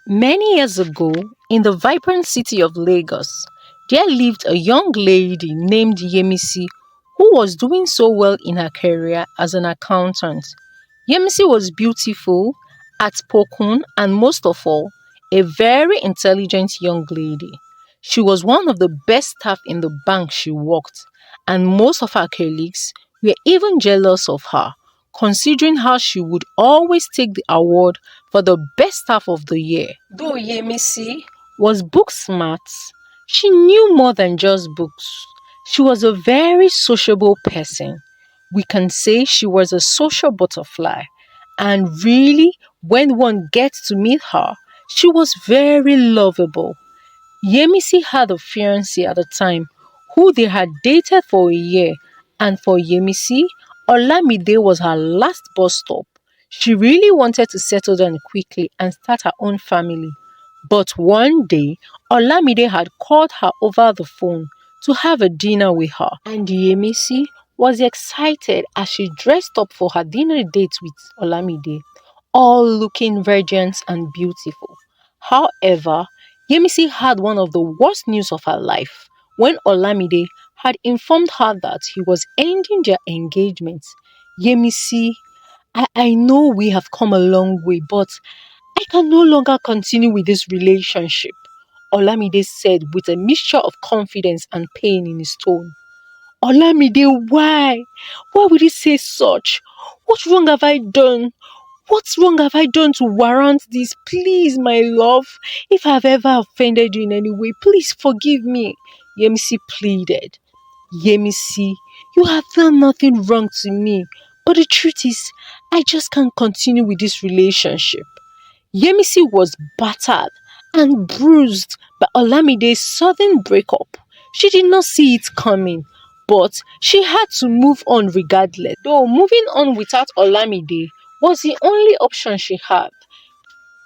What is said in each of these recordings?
Many years ago, in the vibrant city of Lagos, there lived a young lady named Yemisi who was doing so well in her career as an accountant. Yemisi was beautiful, outspoken, and most of all, a very intelligent young lady. She was one of the best staff in the bank she worked, and most of her colleagues were even jealous of her, considering how she would always take the award for the best staff of the year. Though Yemisi was book smart, she knew more than just books. She was a very sociable person. We can say she was a social butterfly. And really, when one gets to meet her, she was very lovable. Yemisi had a fiancé at the time who they had dated for a year, and for Yemisi, Olamide was her last bus stop. She really wanted to settle down quickly and start her own family. But one day, Olamide had called her over the phone to have a dinner with her, and Yemisi was excited as she dressed up for her dinner date with Olamide, all looking radiant and beautiful. However, Yemisi had one of the worst news of her life when Olamide had informed her that he was ending their engagement. Yemisi, I know we have come a long way, but I can no longer continue with this relationship, Olamide said with a mixture of confidence and pain in his tone. Olamide, why? Why would you say such? What wrong have I done? What wrong have I done to warrant this? Please, my love, if I have ever offended you in any way, please forgive me, Yemisi pleaded. Yemisi, you have done nothing wrong to me, but the truth is, I just can't continue with this relationship. Yemisi was battered and bruised by Olamide's sudden breakup. She did not see it coming, but she had to move on regardless. Though moving on without Olamide was the only option she had.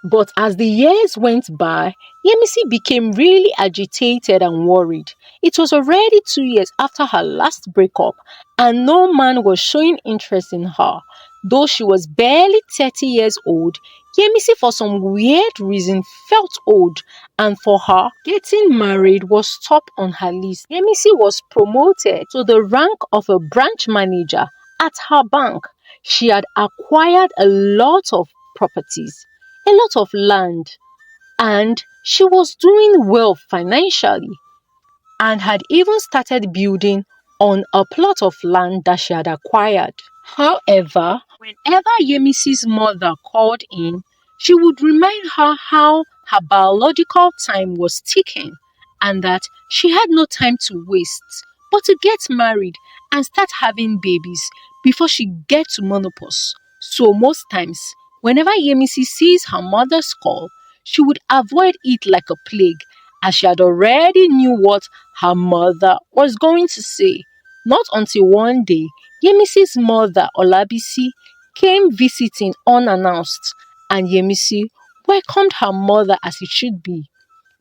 But as the years went by, Yemisi became really agitated and worried. It was already 2 years after her last breakup, and no man was showing interest in her. Though she was barely 30 years old, Yemisi for some weird reason felt old, and for her, getting married was top on her list. Yemisi was promoted to the rank of a branch manager at her bank. She had acquired a lot of properties, a lot of land, and she was doing well financially and had even started building on a plot of land that she had acquired. However, whenever Yemisi's mother called in, she would remind her how her biological time was ticking and that she had no time to waste but to get married and start having babies before she gets to menopause. So most times, whenever Yemisi sees her mother's call, she would avoid it like a plague as she had already knew what her mother was going to say. Not until one day, Yemisi's mother, Olabisi, came visiting unannounced, and Yemisi welcomed her mother as it should be.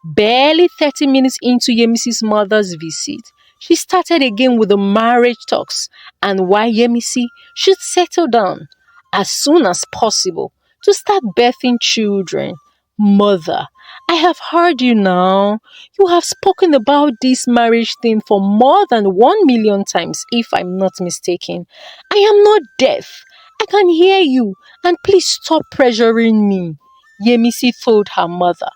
Barely 30 minutes into Yemisi's mother's visit, she started again with the marriage talks and why Yemisi should settle down as soon as possible to start birthing children. Mother, I have heard you now. You have spoken about this marriage thing for more than 1 million times, if I'm not mistaken. I am not deaf. I can hear you, and please stop pressuring me, Yemisi told her mother.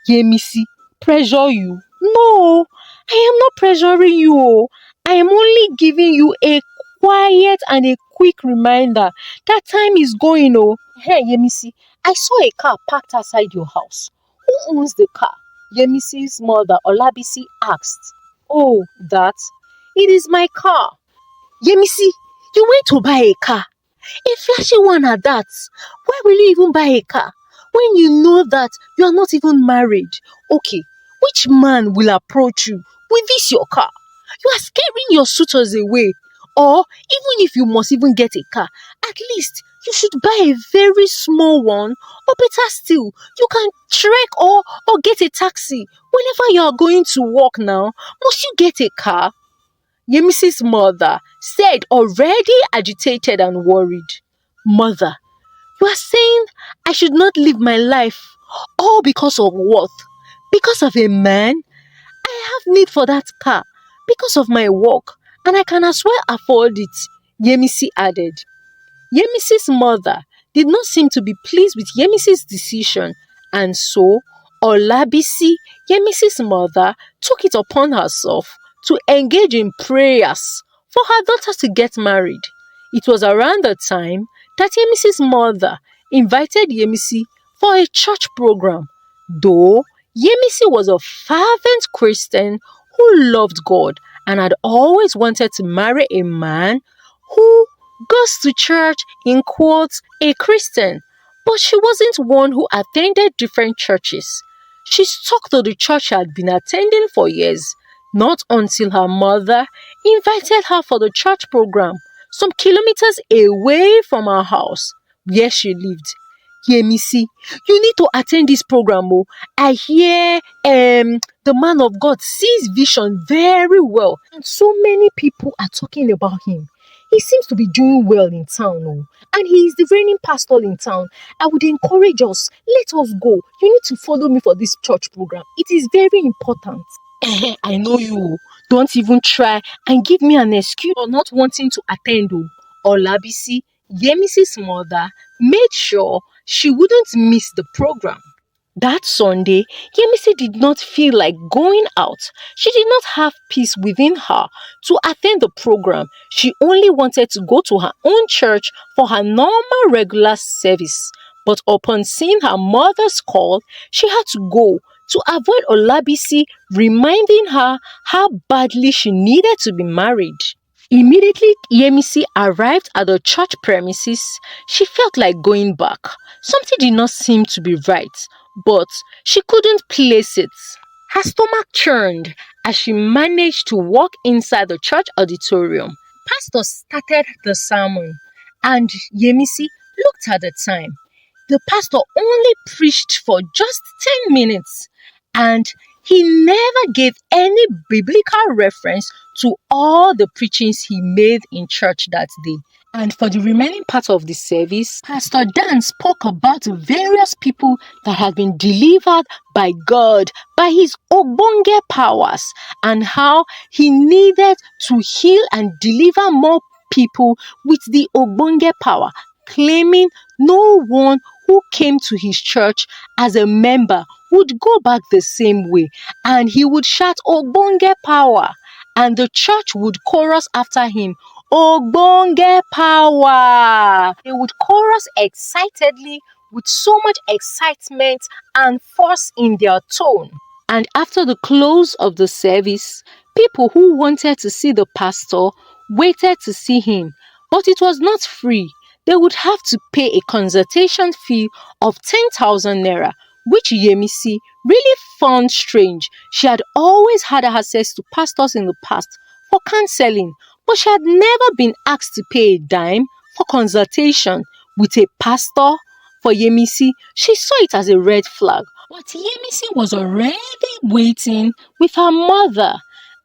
Yemisi, pressure you? No, I am not pressuring you. Oh. I am only giving you a quiet and a quick reminder that time is going. Oh, hey Yemisi, I saw a car parked outside your house. Who owns the car? Yemisi's mother Olabisi asked. Oh, that? It is my car. Yemisi, you went to buy a car. A flashy one at that. Why will you even buy a car when you know that you are not even married? Okay, which man will approach you with this your car? You are scaring your suitors away. Or even if you must even get a car, at least you should buy a very small one, or better still, you can trek or get a taxi. Whenever you are going to work now, must you get a car? Yemisi's mother said, already agitated and worried. Mother, You are saying I should not live my life all because of what? Because of a man? I have need for that car because of my work, and I can as well afford it, Yemisi added. Yemisi's mother did not seem to be pleased with Yemisi's decision, and so Olabisi, Yemisi's mother, took it upon herself to engage in prayers for her daughter to get married. It was around the time that Yemisi's mother invited Yemisi for a church program, though Yemisi was a fervent Christian who loved God and had always wanted to marry a man who goes to church, in quotes, a Christian, but she wasn't one who attended different churches. She stuck to the church she had been attending for years, not until her mother invited her for the church program some kilometers away from her house where she lived. Yemisi, you need to attend this program. Oh. I hear the man of God sees vision very well, and so many people are talking about him. He seems to be doing well in town, oh, and he is the reigning pastor in town. I would encourage us, let us go. You need to follow me for this church program. It is very important. I know you. Don't even try and give me an excuse for not wanting to attend. Oh. Olabisi, Yemisi's mother, made sure she wouldn't miss the program. That Sunday, Yemisi did not feel like going out. She did not have peace within her to attend the program. She only wanted to go to her own church for her normal regular service. But upon seeing her mother's call, she had to go to avoid Olabisi reminding her how badly she needed to be married. Immediately Yemisi arrived at the church premises, she felt like going back. Something did not seem to be right, but she couldn't place it. Her stomach churned as she managed to walk inside the church auditorium. Pastor started the sermon, and Yemisi looked at the time. The pastor only preached for just 10 minutes, and he never gave any biblical reference to all the preachings he made in church that day. And for the remaining part of the service, Pastor Dan spoke about the various people that had been delivered by God, by his ogbonge powers, and how he needed to heal and deliver more people with the ogbonge power, claiming no one who came to his church as a member would go back the same way, and he would shout ogbonge power, and the church would chorus after him, ogbonge power. They would chorus excitedly with so much excitement and force in their tone. And after the close of the service, people who wanted to see the pastor waited to see him, but it was not free. They would have to pay a consultation fee of 10,000 naira, which Yemisi really found strange. She had always had access to pastors in the past for counseling, but she had never been asked to pay a dime for consultation with a pastor. For Yemisi, she saw it as a red flag. But Yemisi was already waiting with her mother,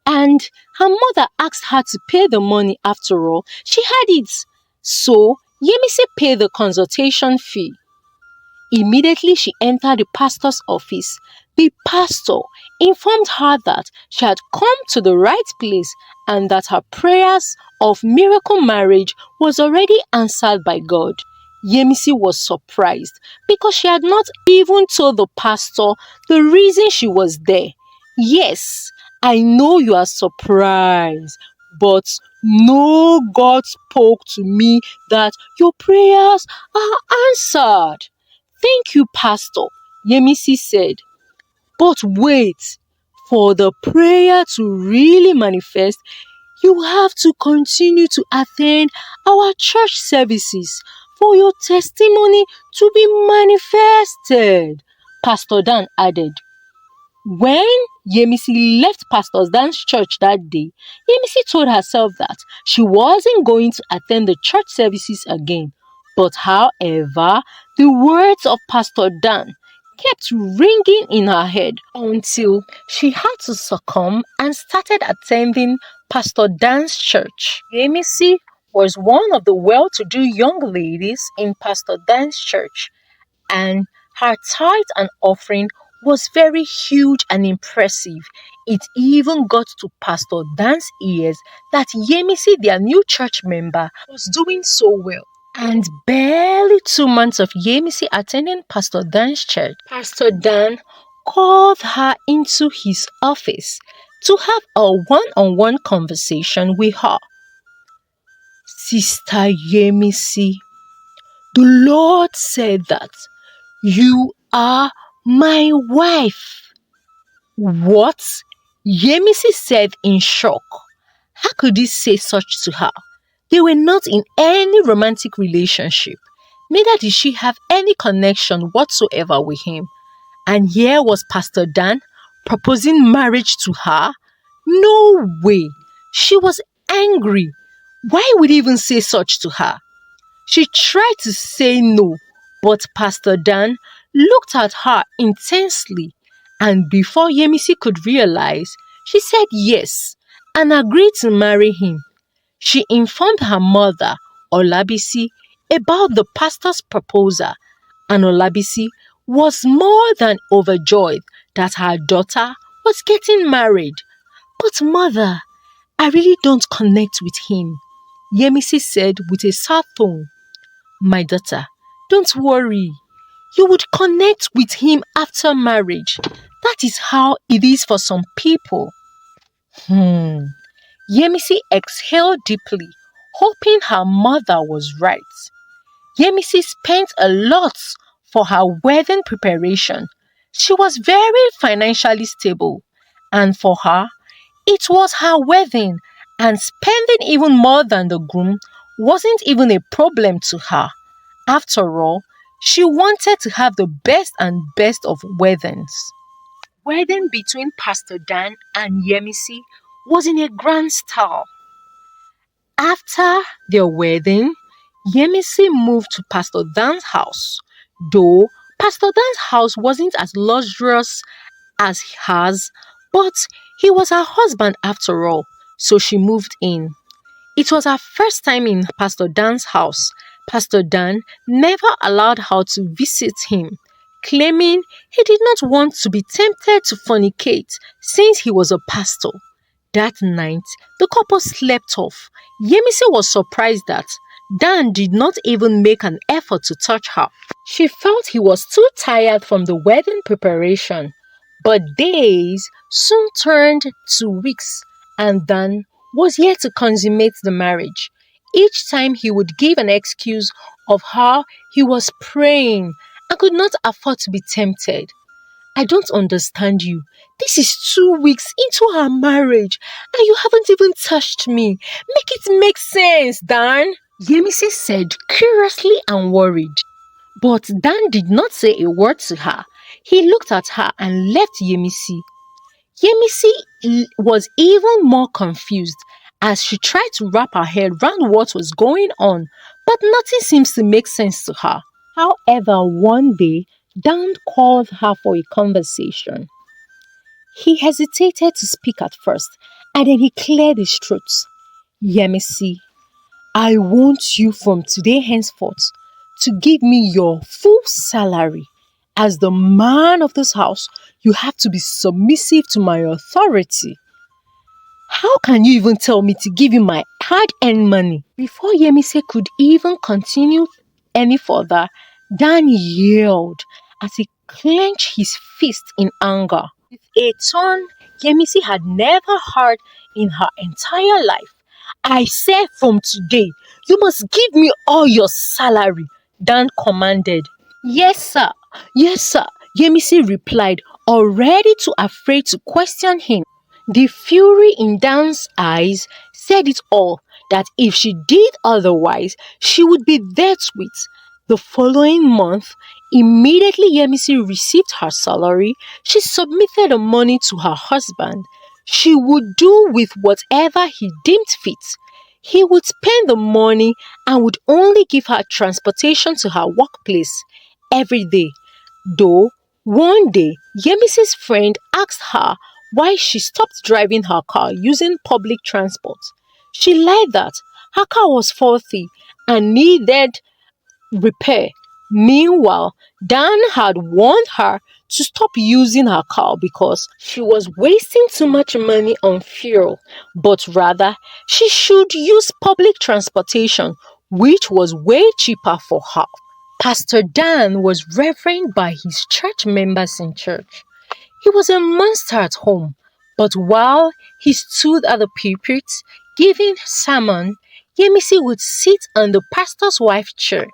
and her mother asked her to pay the money after all. She had it. So Yemisi paid the consultation fee. Immediately she entered the pastor's office. The pastor informed her that she had come to the right place and that her prayers of miracle marriage was already answered by God. Yemisi was surprised because she had not even told the pastor the reason she was there. Yes, I know you are surprised, but no, God spoke to me that your prayers are answered. Thank you, Pastor, Yemisi said. But wait, for the prayer to really manifest, you have to continue to attend our church services for your testimony to be manifested, Pastor Dan added. When Yemisi left Pastor Dan's church that day, Yemisi told herself that she wasn't going to attend the church services again. But however, the words of Pastor Dan kept ringing in her head until she had to succumb and started attending Pastor Dan's church. Yemisi was one of the well-to-do young ladies in Pastor Dan's church, and her tithe and offering was very huge and impressive. It even got to Pastor Dan's ears that Yemisi, their new church member, was doing so well. And barely 2 months of Yemisi attending Pastor Dan's church, Pastor Dan called her into his office to have a one-on-one conversation with her. Sister Yemisi, the Lord said that you are my wife. What? Yemisi said in shock. How could he say such to her? They were not in any romantic relationship. Neither did she have any connection whatsoever with him. And here was Pastor Dan proposing marriage to her? No way! She was angry. Why would he even say such to her? She tried to say no, but Pastor Dan looked at her intensely, and before Yemisi could realize, she said yes and agreed to marry him. She informed her mother, Olabisi, about the pastor's proposal, and Olabisi was more than overjoyed that her daughter was getting married. But mother, I really don't connect with him, Yemisi said with a sad tone. My daughter, don't worry. You would connect with him after marriage. That is how it is for some people. Yemisi exhaled deeply, hoping her mother was right. Yemisi spent a lot for her wedding preparation. She was very financially stable, and for her, it was her wedding, and spending even more than the groom wasn't even a problem to her. After all, she wanted to have the best and best of weddings. Wedding between Pastor Dan and Yemisi was in a grand style. After their wedding, Yemisi moved to Pastor Dan's house. Though Pastor Dan's house wasn't as luxurious as hers, but he was her husband after all, so she moved in. It was her first time in Pastor Dan's house. Pastor Dan never allowed her to visit him, claiming he did not want to be tempted to fornicate since he was a pastor. That night, the couple slept off. Yemisi was surprised that Dan did not even make an effort to touch her. She felt he was too tired from the wedding preparation. But days soon turned to weeks, and Dan was yet to consummate the marriage. Each time he would give an excuse of how he was praying and could not afford to be tempted. I don't understand you. This is 2 weeks into our marriage and you haven't even touched me. Make it make sense, Dan, Yemisi said curiously and worried. But Dan did not say a word to her. He looked at her and left Yemisi. Yemisi was even more confused as she tried to wrap her head around what was going on, but nothing seems to make sense to her. However, one day, Dan called her for a conversation. He hesitated to speak at first, and then he cleared his throat. Yemisi, I want you from today henceforth to give me your full salary. As the man of this house, you have to be submissive to my authority. How can you even tell me to give you my hard-earned money? Before Yemisi could even continue any further, Dan yelled as he clenched his fist in anger. With a tone Yemisi had never heard in her entire life. I say from today, you must give me all your salary, Dan commanded. Yes, sir. Yes, sir, Yemisi replied, already too afraid to question him. The fury in Dan's eyes said it all, that if she did otherwise, she would be dealt with. The following month, immediately Yemisi received her salary, she submitted the money to her husband. She would do with whatever he deemed fit. He would spend the money and would only give her transportation to her workplace every day. Though, one day, Yemisi's friend asked her why she stopped driving her car using public transport. She lied that Her car was faulty and needed repair. Meanwhile, Dan had warned her to stop using her car because she was wasting too much money on fuel, but rather she should use public transportation, which was way cheaper for her. Pastor Dan was revered by his church members in church. He was a monster at home, but while he stood at the pulpit giving sermon, Yemisi would sit on the pastor's wife's chair,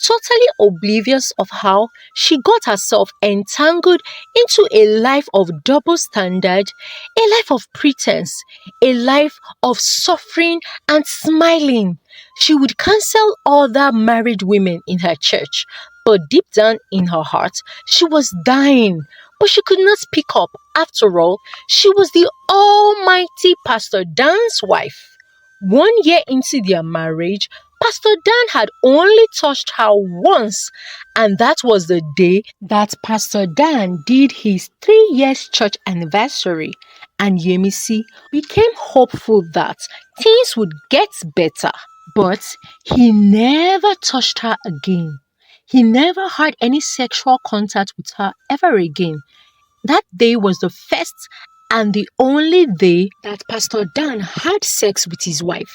totally oblivious of how she got herself entangled into a life of double standard, a life of pretense, a life of suffering and smiling. She would cancel other married women in her church, but deep down in her heart, she was dying. But she could not speak up. After all, she was the almighty Pastor Dan's wife. 1 year into their marriage, Pastor Dan had only touched her once, and that was the day that Pastor Dan did his 3 years church anniversary. And Yemisi became hopeful that things would get better. But he never touched her again. He never had any sexual contact with her ever again. That day was the first and the only day that Pastor Dan had sex with his wife.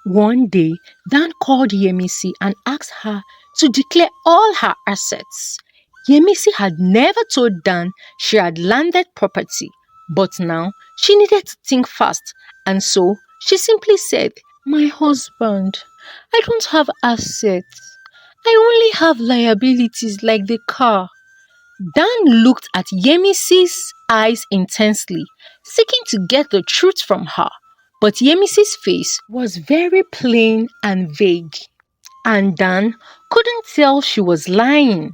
One day, Dan called Yemisi and asked her to declare all her assets. Yemisi had never told Dan she had landed property, but now she needed to think fast, and so she simply said, "My husband, I don't have assets. I only have liabilities like the car." Dan looked at Yemisi's eyes intensely, seeking to get the truth from her. But Yemisi's face was very plain and vague, and Dan couldn't tell she was lying.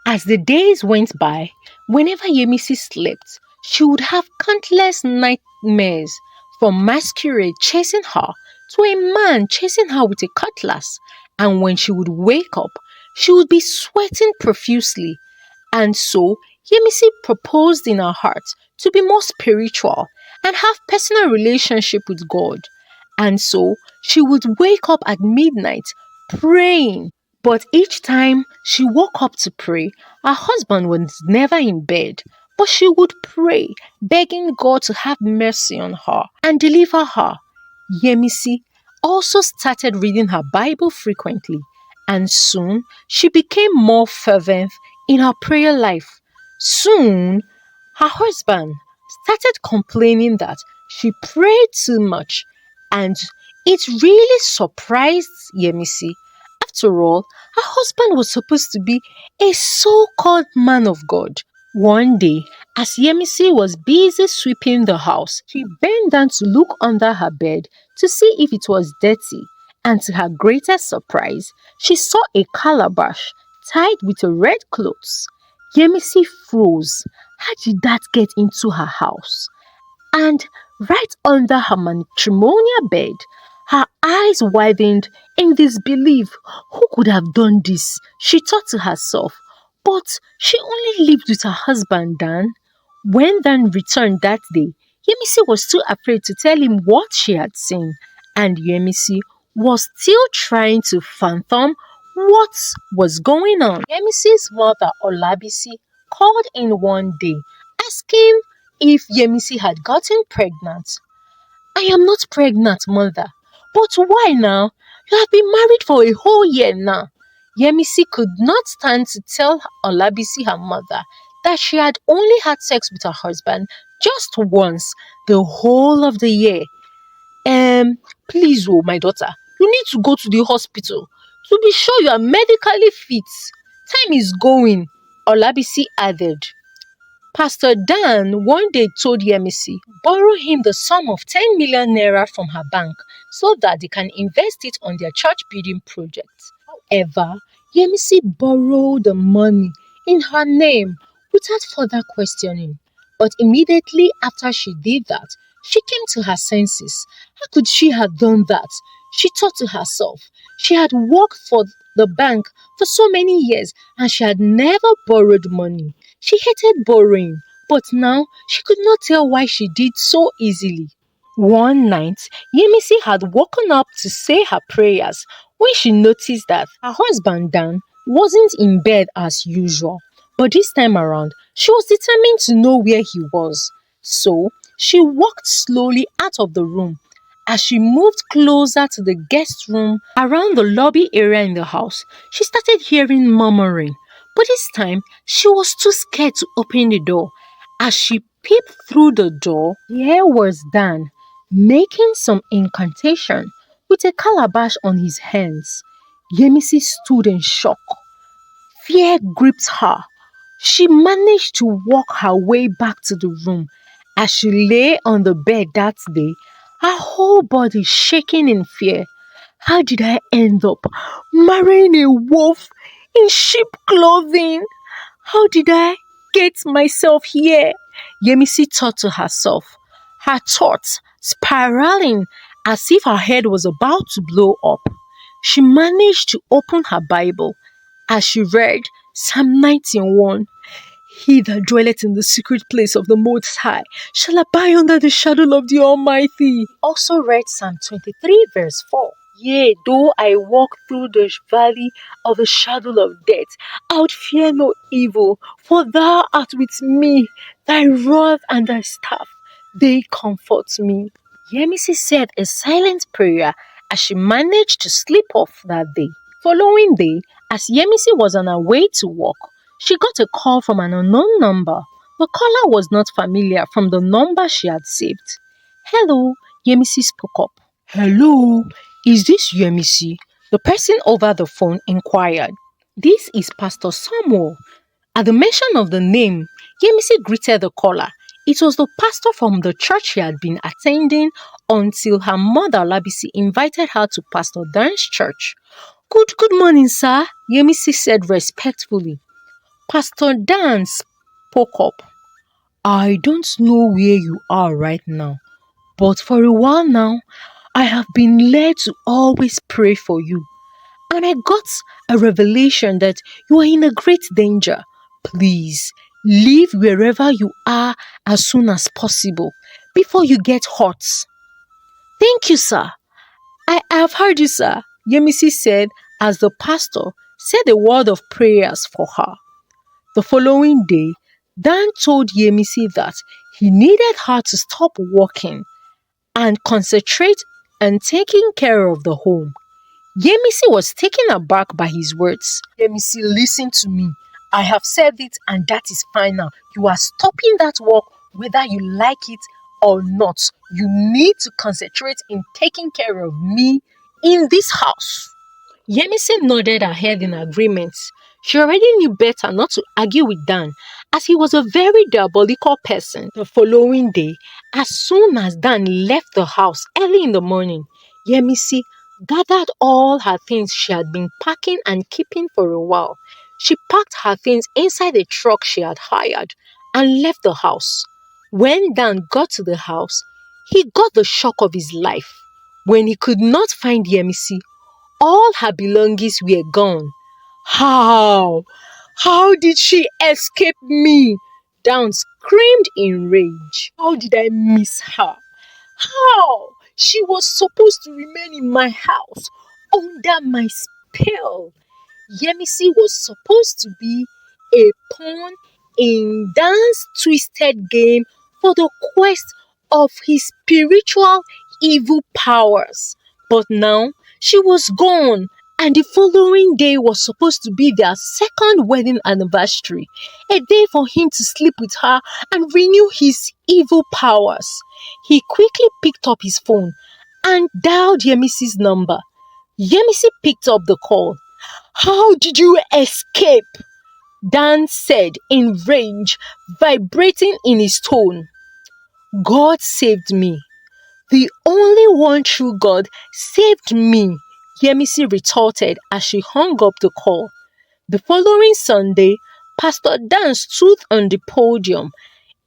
As the days went by, whenever Yemisi slept, she would have countless nightmares, from masquerade chasing her to a man chasing her with a cutlass. And when she would wake up, she would be sweating profusely. And so, Yemisi proposed in her heart to be more spiritual and have personal relationship with God. And so, she would wake up at midnight praying. But each time she woke up to pray, her husband was never in bed. But she would pray, begging God to have mercy on her and deliver her. Yemisi also started reading her Bible frequently, and soon she became more fervent in her prayer life. Soon, her husband started complaining that she prayed too much, and it really surprised Yemisi. After all, her husband was supposed to be a so-called man of God. One day, as Yemisi was busy sweeping the house, she bent down to look under her bed to see if it was dirty, and to her greatest surprise, she saw a calabash tied with a red cloth. Yemisi froze. How did that get into her house? And right under her matrimonial bed, her eyes widened in disbelief. Who could have done this? She thought to herself. But she only lived with her husband, Dan. When Dan returned that day, Yemisi was too afraid to tell him what she had seen, and Yemisi was still trying to fathom what was going on. Yemisi's mother, Olabisi, called in one day, asking if Yemisi had gotten pregnant. "I am not pregnant, mother." "But why now? You have been married for a whole year now." Yemisi could not stand to tell Olabisi, her mother, that she had only had sex with her husband just once the whole of the year. Please, oh, my daughter, you need to go to the hospital to be sure you are medically fit. Time is going," Olabisi added. Pastor Dan one day told Yemisi borrow him the sum of 10 million naira from her bank so that they can invest it on their church building project. However, Yemisi borrowed the money in her name without further questioning. But immediately after she did that, she came to her senses. How could she have done that? She thought to herself. She had worked for the bank for so many years and she had never borrowed money. She hated borrowing, but now she could not tell why she did so easily. One night, Yemisi had woken up to say her prayers when she noticed that her husband Dan wasn't in bed as usual. But this time around, she was determined to know where he was. So, she walked slowly out of the room. As she moved closer to the guest room around the lobby area in the house, she started hearing murmuring. But this time, she was too scared to open the door. As she peeped through the door, there was Dan making some incantation with a calabash on his hands. Yemisi stood in shock. Fear gripped her. She managed to walk her way back to the room. As she lay on the bed that day, her whole body shaking in fear. How did I end up marrying a wolf in sheep clothing? How did I get myself here? Yemisi thought to herself, her thoughts spiraling as if her head was about to blow up. She managed to open her Bible as she read Psalm 91. He that dwelleth in the secret place of the Most High shall abide under the shadow of the Almighty. Also read Psalm 23 verse 4. Yea, though I walk through the valley of the shadow of death, I would fear no evil, for thou art with me, thy rod and thy staff, they comfort me. Yemisi said a silent prayer as she managed to sleep off that day. Following day, as Yemisi was on her way to work, she got a call from an unknown number. The caller was not familiar from the number she had saved. Hello, Yemisi spoke up. Hello, is this Yemisi? The person over the phone inquired. This is Pastor Samuel. At the mention of the name, Yemisi greeted the caller. It was the pastor from the church she had been attending until her mother Labisi invited her to Pastor Dan's church. Good morning, sir, Yemisi said respectfully. Pastor Dan spoke up. I don't know where you are right now, but for a while now, I have been led to always pray for you. And I got a revelation that you are in a great danger. Please, leave wherever you are as soon as possible before you get hurt. Thank you, sir. I have heard you, sir, Yemisi said as the pastor said a word of prayers for her. The following day, Dan told Yemisi that he needed her to stop working and concentrate on taking care of the home. Yemisi was taken aback by his words. Yemisi, listen to me. I have said it and that is final. You are stopping that work whether you like it or not. You need to concentrate in taking care of me in this house. Yemisi nodded her head in agreement. She already knew better not to argue with Dan, as he was a very diabolical person. The following day, as soon as Dan left the house early in the morning, Yemisi gathered all her things she had been packing and keeping for a while. She packed her things inside a truck she had hired and left the house. When Dan got to the house, he got the shock of his life. When he could not find Yemisi, all her belongings were gone. How? How did she escape me? Dan screamed in rage. How did I miss her? How? She was supposed to remain in my house, under my spell. Yemisi was supposed to be a pawn in Dan's twisted game for the quest of his spiritual evil powers. But now she was gone, and the following day was supposed to be their second wedding anniversary, a day for him to sleep with her and renew his evil powers. He quickly picked up his phone and dialed Yemisi's number. Yemisi picked up the call. How did you escape? Dan said in rage, vibrating in his tone. God saved me. The only one true God saved me, Yemisi retorted as she hung up the call. The following Sunday, Pastor Dan stood on the podium.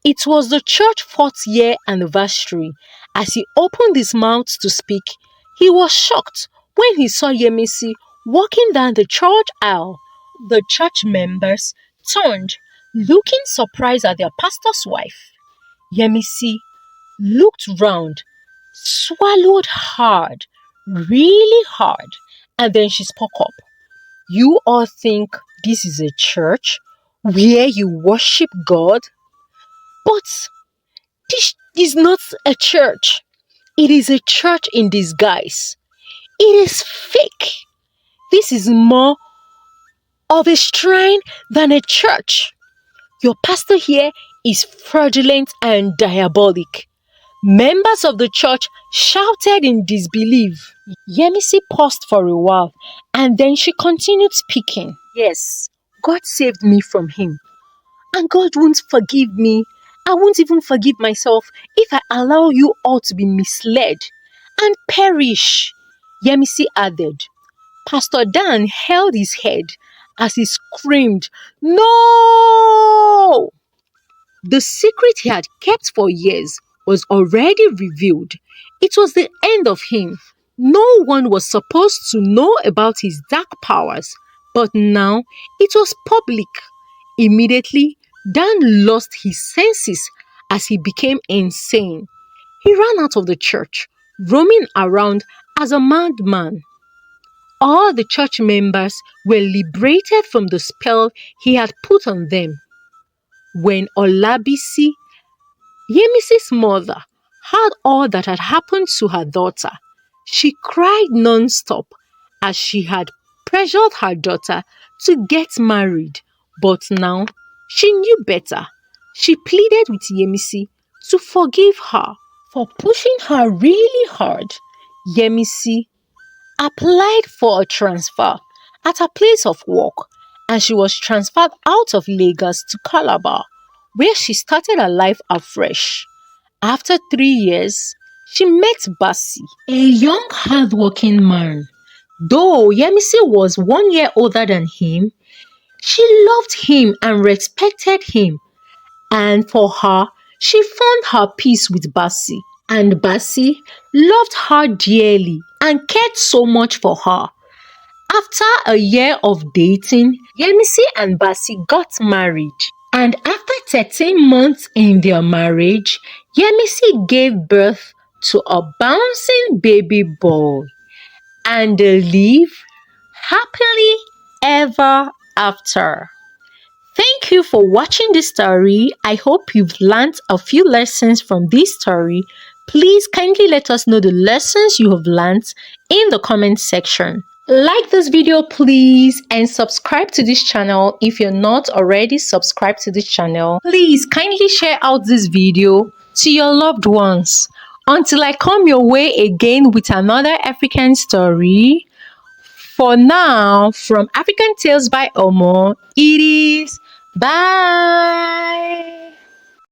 It was the church's 4th year anniversary. As he opened his mouth to speak, he was shocked when he saw Yemisi walking down the church aisle. The church members turned, looking surprised at their pastor's wife. Yemisi looked round swallowed hard, really hard, and then she spoke up. You all think this is a church where you worship God? But this is not a church. It is a church in disguise. It is fake. This is more of a shrine than a church. Your pastor here is fraudulent and diabolic. Members of the church shouted in disbelief. Yemisi paused for a while and then she continued speaking. Yes, God saved me from him. And God won't forgive me. I won't even forgive myself if I allow you all to be misled and perish. Yemisi added. Pastor Dan held his head as he screamed, "No!" The secret he had kept for years was already revealed. It was the end of him. No one was supposed to know about his dark powers, but now it was public. Immediately, Dan lost his senses as he became insane. He ran out of the church, roaming around as a madman. All the church members were liberated from the spell he had put on them. When Olabisi, Yemisi's mother, heard all that had happened to her daughter, she cried non-stop as she had pressured her daughter to get married. But now she knew better. She pleaded with Yemisi to forgive her for pushing her really hard. Yemisi applied for a transfer at her place of work and she was transferred out of Lagos to Calabar, where she started her life afresh. After 3 years, she met Basi, a young hardworking man. Though Yemisi was 1 year older than him, she loved him and respected him, and for her, she found her peace with Basi. And Basi loved her dearly and cared so much for her. After a year of dating, Yemisi and Basi got married. And after 13 months in their marriage, Yemisi gave birth to a bouncing baby boy. And they live happily ever after. Thank you for watching this story. I hope you've learned a few lessons from this story. Please kindly let us know the lessons you have learned in the comment section. Like this video please and subscribe to this channel if you're not already subscribed to this channel. Please kindly share out this video to your loved ones. Until I come your way again with another African story. For now, from African Tales by Omon, it is bye.